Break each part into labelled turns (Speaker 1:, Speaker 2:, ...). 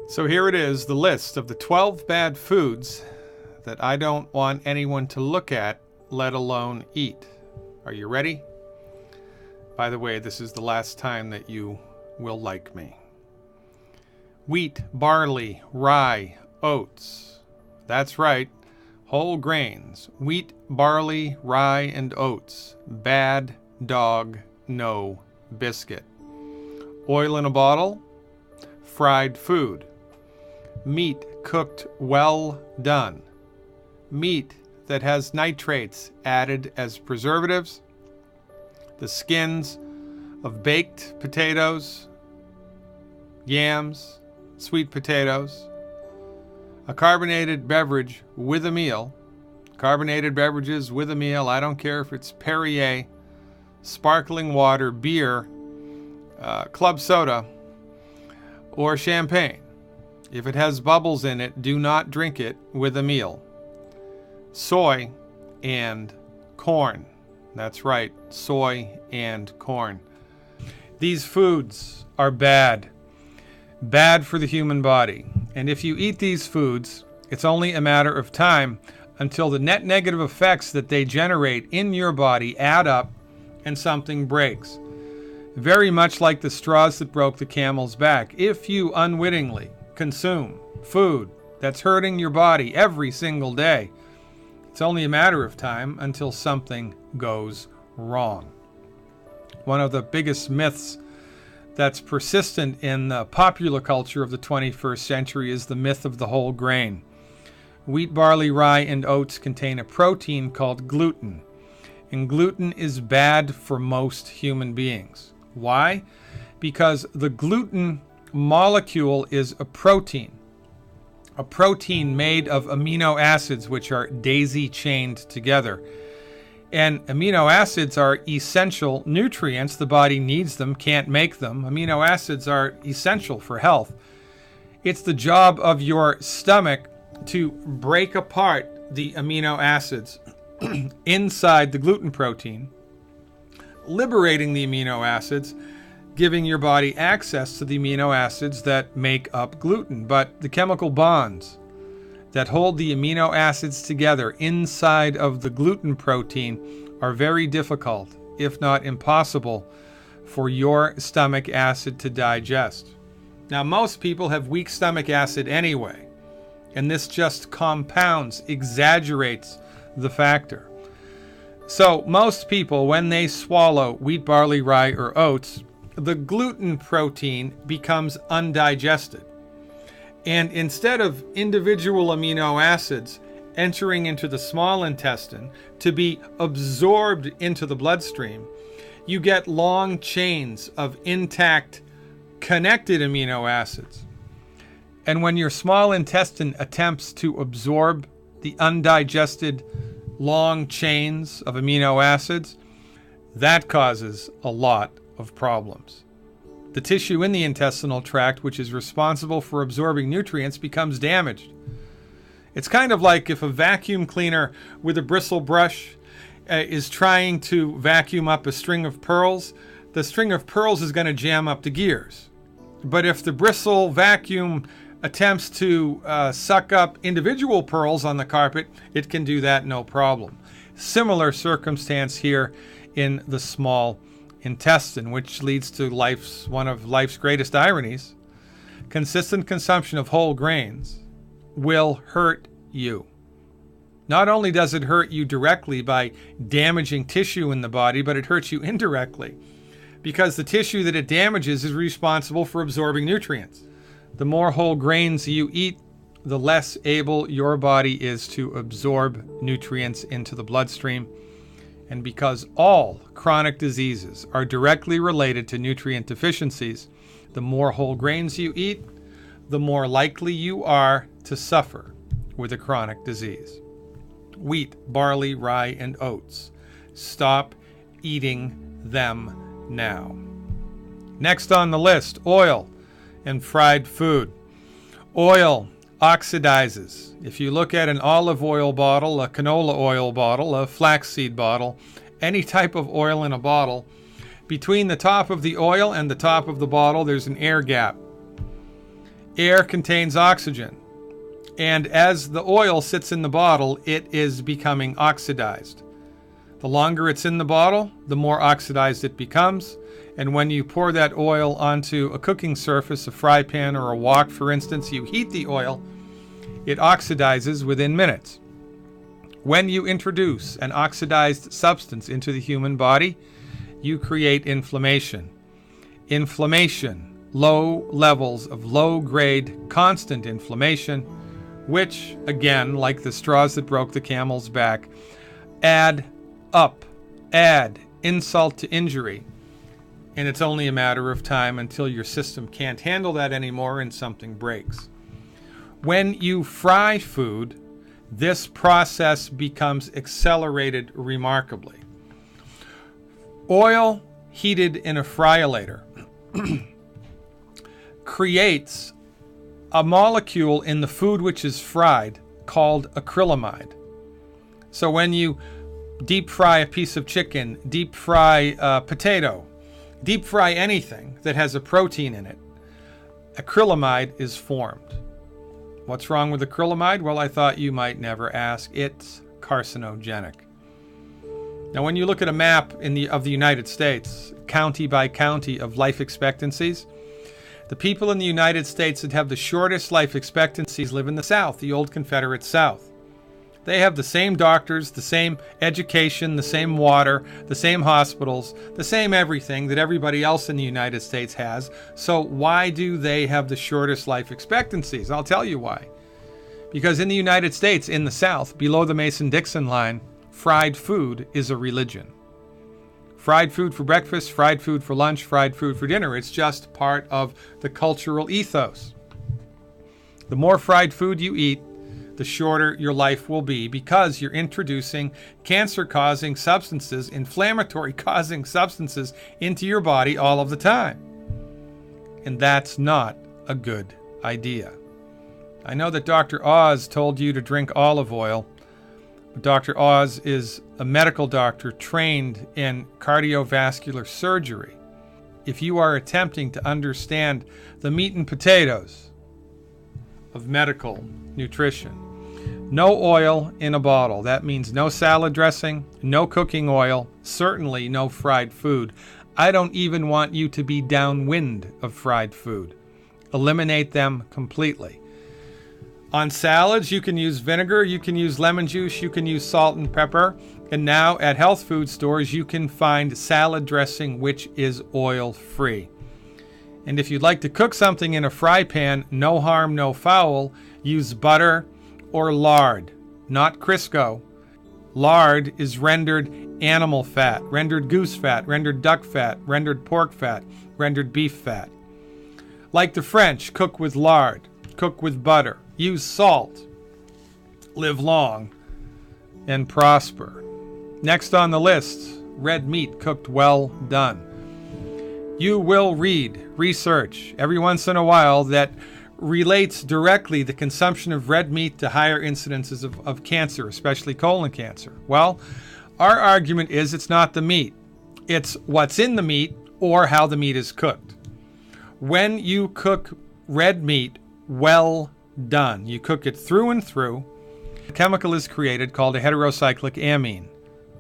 Speaker 1: So here it is, the list of the 12 bad foods that I don't want anyone to look at, let alone eat. Are you ready? By the way, this is the last time that you will like me. Wheat, barley, rye, oats. That's right, whole grains. Wheat, barley, rye, and oats. Bad dog, no biscuit. Oil in a bottle, fried food. Meat cooked well done. Meat that has nitrates added as preservatives. The skins of baked potatoes, yams, sweet potatoes. A carbonated beverage with a meal. Carbonated beverages with a meal, I don't care if it's Perrier, sparkling water, beer, club soda, or champagne. If it has bubbles in it, do not drink it with a meal. Soy and corn. That's right, soy and corn. These foods are bad. Bad for the human body. And if you eat these foods, it's only a matter of time until the net negative effects that they generate in your body add up and something breaks. Very much like the straws that broke the camel's back. If you unwittingly consume food that's hurting your body every single day, it's only a matter of time until something goes wrong. One of the biggest myths that's persistent in the popular culture of the 21st century is the myth of the whole grain. Wheat, barley, rye, and oats contain a protein called gluten. And gluten is bad for most human beings. Why? Because the gluten molecule is a protein made of amino acids which are daisy-chained together. And amino acids are essential nutrients. The body needs them, can't make them. Amino acids are essential for health. It's the job of your stomach to break apart the amino acids inside the gluten protein, liberating the amino acids, giving your body access to the amino acids that make up gluten. But the chemical bonds that hold the amino acids together inside of the gluten protein are very difficult, if not impossible, for your stomach acid to digest. Now, most people have weak stomach acid anyway, and this just compounds, exaggerates the factor. So most people, when they swallow wheat, barley, rye, or oats, the gluten protein becomes undigested. And instead of individual amino acids entering into the small intestine to be absorbed into the bloodstream, you get long chains of intact, connected amino acids. And when your small intestine attempts to absorb the undigested long chains of amino acids, that causes a lot of problems. The tissue in the intestinal tract, which is responsible for absorbing nutrients, becomes damaged. It's kind of like if a vacuum cleaner with a bristle brush is trying to vacuum up a string of pearls. The string of pearls is going to jam up the gears. But if the bristle vacuum attempts to suck up individual pearls on the carpet, it can do that no problem. Similar circumstance here in the small intestine, which leads to one of life's greatest ironies. Consistent consumption of whole grains will hurt you. Not only does it hurt you directly by damaging tissue in the body, but it hurts you indirectly because the tissue that it damages is responsible for absorbing nutrients. The more whole grains you eat, the less able your body is to absorb nutrients into the bloodstream. And because all chronic diseases are directly related to nutrient deficiencies, the more whole grains you eat, the more likely you are to suffer with a chronic disease. Wheat, barley, rye, and oats. Stop eating them now. Next on the list, oil and fried food. Oil oxidizes. If you look at an olive oil bottle, a canola oil bottle, a flaxseed bottle, any type of oil in a bottle, between the top of the oil and the top of the bottle, there's an air gap. Air contains oxygen. And as the oil sits in the bottle, it is becoming oxidized. The longer it's in the bottle, the more oxidized it becomes. And when you pour that oil onto a cooking surface, a fry pan or a wok, for instance, you heat the oil, it oxidizes within minutes. When you introduce an oxidized substance into the human body, you create inflammation. Inflammation, low levels of low-grade, constant inflammation, which, again, like the straws that broke the camel's back, add insult to injury. And it's only a matter of time until your system can't handle that anymore and something breaks. When you fry food, this process becomes accelerated remarkably. Oil heated in a fryolator creates a molecule in the food which is fried called acrylamide. So when you deep fry a piece of chicken, deep fry a potato, deep fry anything that has a protein in it, acrylamide is formed. What's wrong with acrylamide? Well, I thought you might never ask. It's carcinogenic. Now, when you look at a map of the United States, county by county of life expectancies, the people in the United States that have the shortest life expectancies live in the South, the old Confederate South. They have the same doctors, the same education, the same water, the same hospitals, the same everything that everybody else in the United States has. So why do they have the shortest life expectancies? I'll tell you why. Because in the United States, in the South, below the Mason-Dixon line, fried food is a religion. Fried food for breakfast, fried food for lunch, fried food for dinner. It's just part of the cultural ethos. The more fried food you eat, the shorter your life will be, because you're introducing cancer-causing substances, inflammatory-causing substances into your body all of the time. And that's not a good idea. I know that Dr. Oz told you to drink olive oil, but Dr. Oz is a medical doctor trained in cardiovascular surgery. If you are attempting to understand the meat and potatoes of medical nutrition, no oil in a bottle. That means no salad dressing, no cooking oil, certainly no fried food. I don't even want you to be downwind of fried food. Eliminate them completely. On salads, you can use vinegar, you can use lemon juice, you can use salt and pepper. And now at health food stores, you can find salad dressing which is oil-free. And if you'd like to cook something in a fry pan, no harm, no foul, use butter or lard, not Crisco. Lard is rendered animal fat, rendered goose fat, rendered duck fat, rendered pork fat, rendered beef fat. Like the French, cook with lard, cook with butter, use salt, live long, and prosper. Next on the list, red meat cooked well done. You will read research every once in a while that relates directly the consumption of red meat to higher incidences of cancer, especially colon cancer. Well, our argument is it's not the meat. It's what's in the meat or how the meat is cooked. When you cook red meat well done, you cook it through and through, a chemical is created called a heterocyclic amine.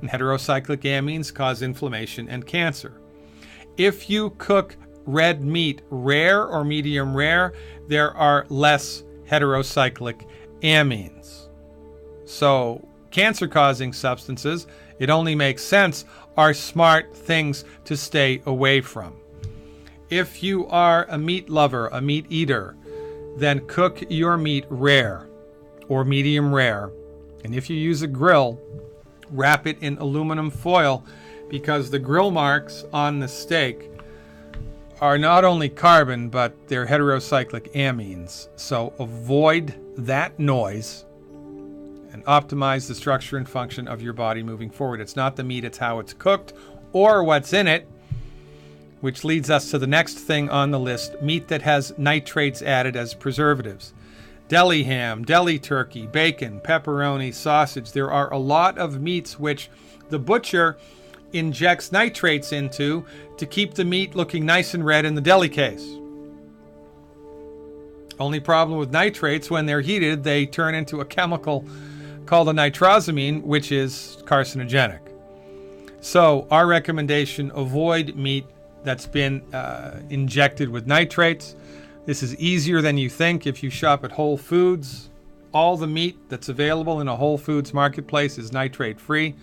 Speaker 1: And heterocyclic amines cause inflammation and cancer. If you cook red meat rare or medium rare, there are less heterocyclic amines. So cancer-causing substances, it only makes sense, are smart things to stay away from. If you are a meat lover, a meat eater, then cook your meat rare or medium rare. And if you use a grill, wrap it in aluminum foil, because the grill marks on the steak are not only carbon, but they're heterocyclic amines. So avoid that noise and optimize the structure and function of your body moving forward. It's not the meat, it's how it's cooked or what's in it, which leads us to the next thing on the list, meat that has nitrates added as preservatives. Deli ham, deli turkey, bacon, pepperoni, sausage. There are a lot of meats which the butcher injects nitrates into to keep the meat looking nice and red in the deli case. Only problem with nitrates, when they're heated, they turn into a chemical called a nitrosamine, which is carcinogenic. So our recommendation, avoid meat that's been injected with nitrates. This is easier than you think. If you shop at Whole Foods, all the meat that's available in a Whole Foods marketplace is nitrate free.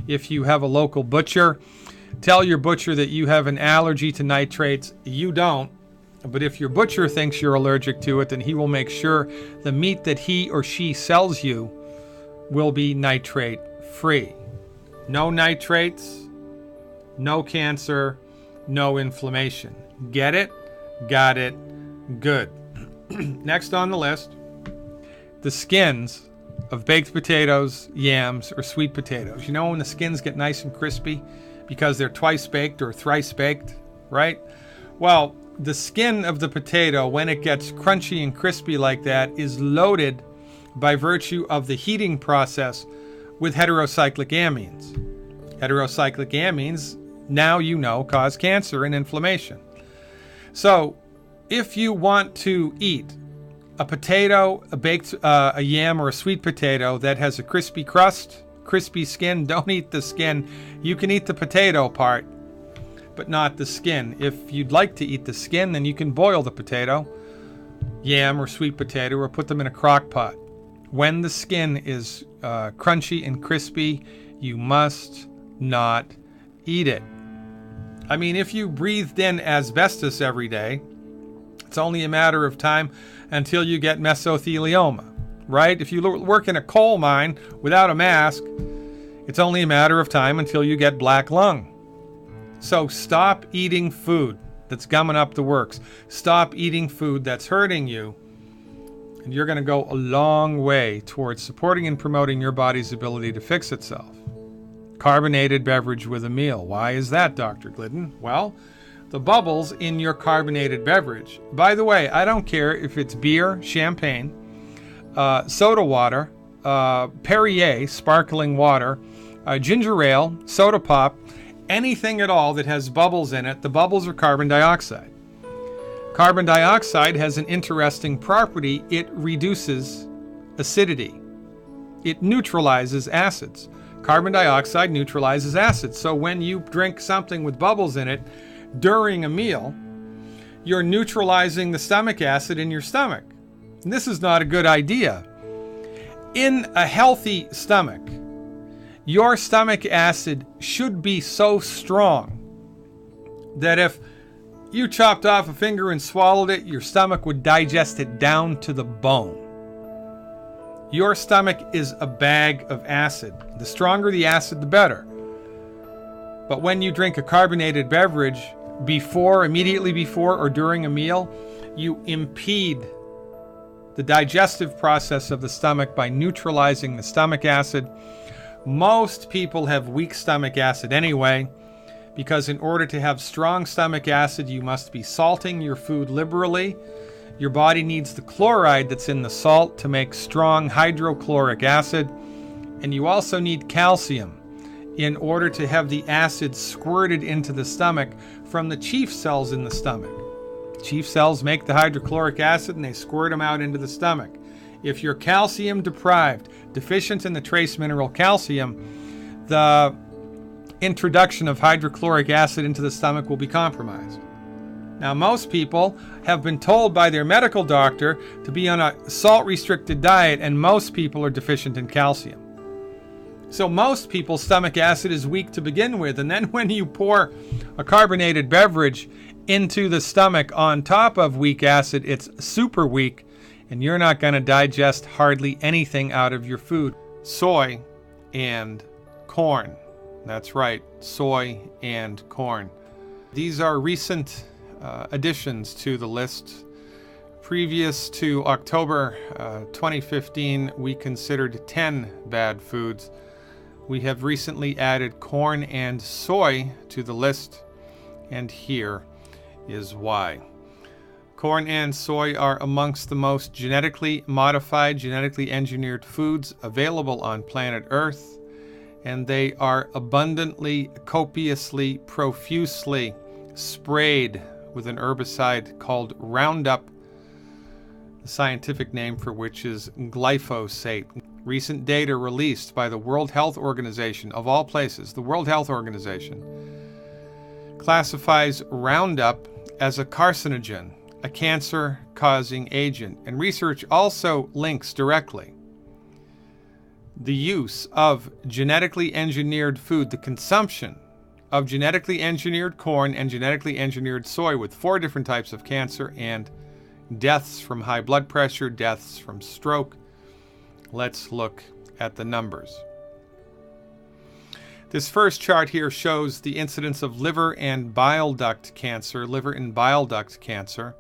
Speaker 1: If you have a local butcher, tell your butcher that you have an allergy to nitrates. You don't. But if your butcher thinks you're allergic to it, then he will make sure the meat that he or she sells you will be nitrate free. No nitrates, no cancer, no inflammation. Get it? Got it? Good. Next on the list, the skins of baked potatoes, yams, or sweet potatoes. You know when the skins get nice and crispy because they're twice baked or thrice baked, right? Well, the skin of the potato, when it gets crunchy and crispy like that, is loaded by virtue of the heating process with heterocyclic amines. Heterocyclic amines, now you know, cause cancer and inflammation. So if you want to eat a potato, a yam, or a sweet potato that has a crispy crust, crispy skin, don't eat the skin. You can eat the potato part, but not the skin. If you'd like to eat the skin, then you can boil the potato, yam, or sweet potato, or put them in a crock pot. When the skin is crunchy and crispy, you must not eat it. I mean, if you breathed in asbestos every day, it's only a matter of time until you get mesothelioma, right? If you work in a coal mine without a mask, it's only a matter of time until you get black lung. So stop eating food that's gumming up the works. Stop eating food that's hurting you. And you're going to go a long way towards supporting and promoting your body's ability to fix itself. Carbonated beverage with a meal. Why is that, Dr. Glidden? Well, the bubbles in your carbonated beverage. By the way, I don't care if it's beer, champagne, soda water, Perrier, sparkling water, ginger ale, soda pop, anything at all that has bubbles in it. The bubbles are carbon dioxide. Carbon dioxide has an interesting property. It reduces acidity. It neutralizes acids. Carbon dioxide neutralizes acids. So when you drink something with bubbles in it during a meal, you're neutralizing the stomach acid in your stomach. And this is not a good idea. In a healthy stomach, your stomach acid should be so strong that if you chopped off a finger and swallowed it, your stomach would digest it down to the bone. Your stomach is a bag of acid. The stronger the acid, the better. But when you drink a carbonated beverage immediately before or during a meal, you impede the digestive process of the stomach by neutralizing the stomach acid. Most people have weak stomach acid anyway, because in order to have strong stomach acid, you must be salting your food liberally. Your body needs the chloride that's in the salt to make strong hydrochloric acid. And you also need calcium in order to have the acid squirted into the stomach from the chief cells in the stomach. Chief cells make the hydrochloric acid and they squirt them out into the stomach. If you're calcium deprived, deficient in the trace mineral calcium, the introduction of hydrochloric acid into the stomach will be compromised. Now, most people have been told by their medical doctor to be on a salt-restricted diet, and most people are deficient in calcium. So most people's stomach acid is weak to begin with, and then when you pour a carbonated beverage into the stomach on top of weak acid, it's super weak, and you're not going to digest hardly anything out of your food. Soy and corn. That's right, soy and corn. These are recent additions to the list. Previous to October 2015, we considered 10 bad foods. We have recently added corn and soy to the list, and here is why. Corn and soy are amongst the most genetically modified, genetically engineered foods available on planet Earth, and they are abundantly, copiously, profusely sprayed with an herbicide called Roundup the scientific name for which is glyphosate. Recent data released by the World Health Organization, of all places, the World Health Organization, classifies Roundup as a carcinogen, a cancer-causing agent, and research also links directly the use of genetically engineered food, the consumption of genetically engineered corn and genetically engineered soy with 4 different types of cancer and deaths from high blood pressure, deaths from stroke. Let's look at the numbers. This first chart here shows the incidence of liver and bile duct cancer, liver and bile duct cancer.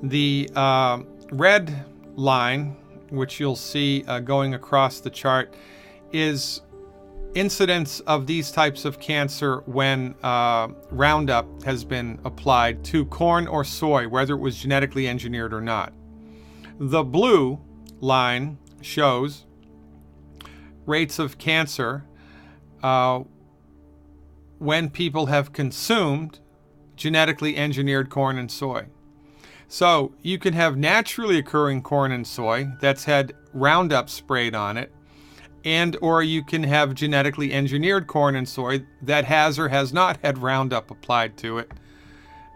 Speaker 1: The red line, which you'll see going across the chart, is incidence of these types of cancer when Roundup has been applied to corn or soy, whether it was genetically engineered or not. The blue line shows rates of cancer when people have consumed genetically engineered corn and soy. So you can have naturally occurring corn and soy that's had Roundup sprayed on it, and or you can have genetically engineered corn and soy that has or has not had Roundup applied to it.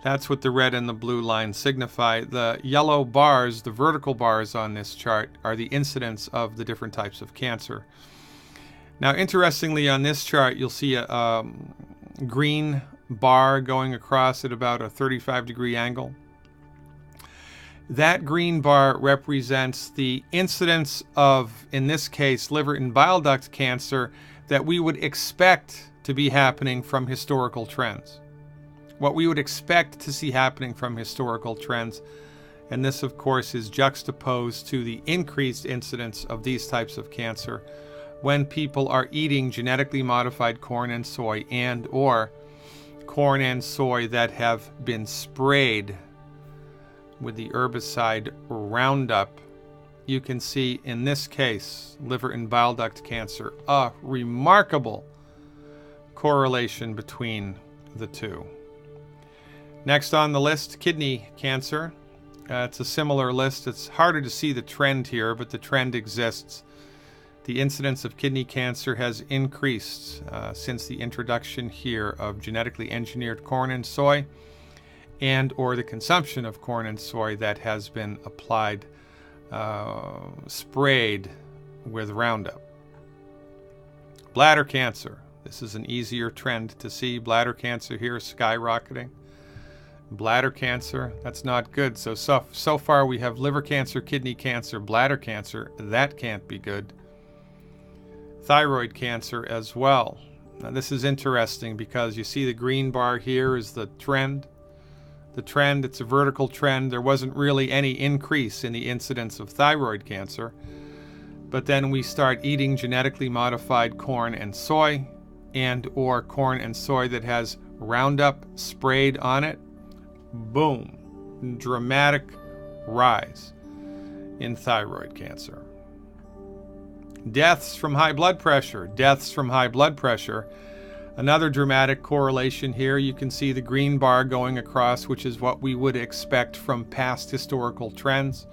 Speaker 1: That's what the red and the blue lines signify. The yellow bars, the vertical bars on this chart, are the incidence of the different types of cancer. Now, interestingly, on this chart, you'll see a green bar going across at about a 35-degree angle. That green bar represents the incidence of, in this case, liver and bile duct cancer that we would expect to be happening from historical trends. What we would expect to see happening from historical trends. And this, of course, is juxtaposed to the increased incidence of these types of cancer when people are eating genetically modified corn and soy and or corn and soy that have been sprayed with the herbicide Roundup. You can see in this case, liver and bile duct cancer, a remarkable correlation between the two. Next on the list, kidney cancer. It's a similar list. It's harder to see the trend here, but the trend exists. The incidence of kidney cancer has increased since the introduction here of genetically engineered corn and soy, and or the consumption of corn and soy that has been applied, sprayed with Roundup. Bladder cancer. This is an easier trend to see. Bladder cancer here skyrocketing. Bladder cancer, that's not good. So far we have liver cancer, kidney cancer, bladder cancer. That can't be good. Thyroid cancer as well. Now this is interesting because you see the green bar here is the trend. The trend, it's a vertical trend. There wasn't really any increase in the incidence of thyroid cancer. But then we start eating genetically modified corn and soy, and or corn and soy that has Roundup sprayed on it. Boom. Dramatic rise in thyroid cancer. Deaths from high blood pressure. Deaths from high blood pressure. Another dramatic correlation here. You can see the green bar going across, which is what we would expect from past historical trends.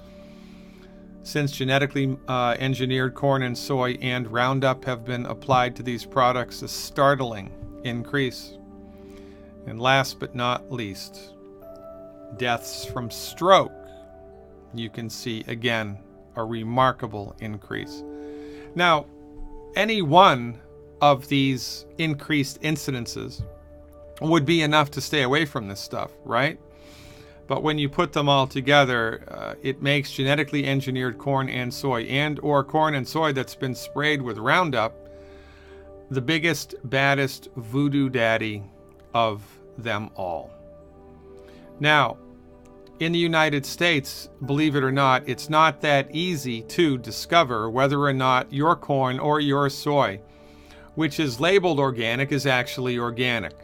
Speaker 1: Since genetically engineered corn and soy and Roundup have been applied to these products, a startling increase. And last but not least, deaths from stroke. You can see, again, a remarkable increase. Now, any one of these increased incidences would be enough to stay away from this stuff, right? But when you put them all together, it makes genetically engineered corn and soy and or corn and soy that's been sprayed with Roundup the biggest, baddest voodoo daddy of them all. Now, in the United States, believe it or not, it's not that easy to discover whether or not your corn or your soy, which is labeled organic, is actually organic.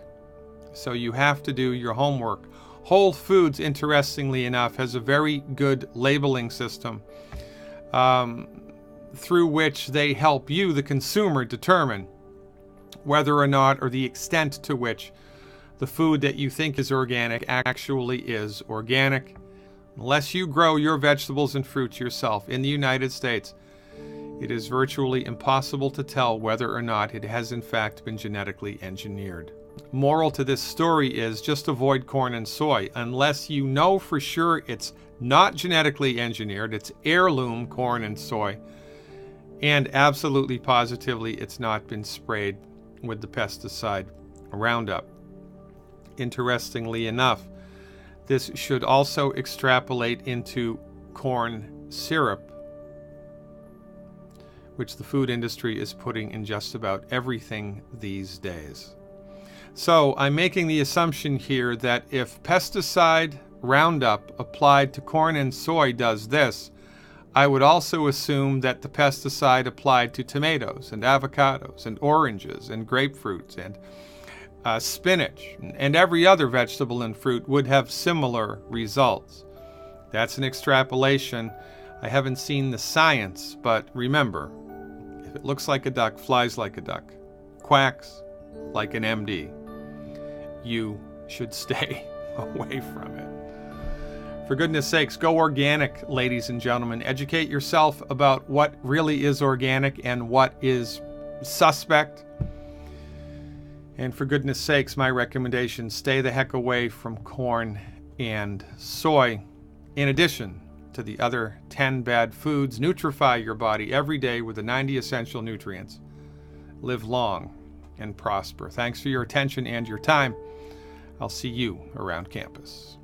Speaker 1: So you have to do your homework. Whole Foods, interestingly enough, has a very good labeling system through which they help you, the consumer, determine whether or not, or the extent to which the food that you think is organic actually is organic. Unless you grow your vegetables and fruits yourself in the United States, it is virtually impossible to tell whether or not it has in fact been genetically engineered. Moral to this story is just avoid corn and soy unless you know for sure it's not genetically engineered, it's heirloom corn and soy, and absolutely positively it's not been sprayed with the pesticide Roundup. Interestingly enough, this should also extrapolate into corn syrup, which the food industry is putting in just about everything these days. So I'm making the assumption here that if pesticide Roundup applied to corn and soy does this, I would also assume that the pesticide applied to tomatoes and avocados and oranges and grapefruits and spinach and every other vegetable and fruit would have similar results. That's an extrapolation. I haven't seen the science, but remember, if it looks like a duck, flies like a duck, quacks like an MD, you should stay away from it. For goodness sakes, go organic, ladies and gentlemen. Educate yourself about what really is organic and what is suspect. And for goodness sakes, my recommendation, stay the heck away from corn and soy. In addition to the other 10 bad foods, nutrify your body every day with the 90 essential nutrients. Live long and prosper. Thanks for your attention and your time. I'll see you around campus.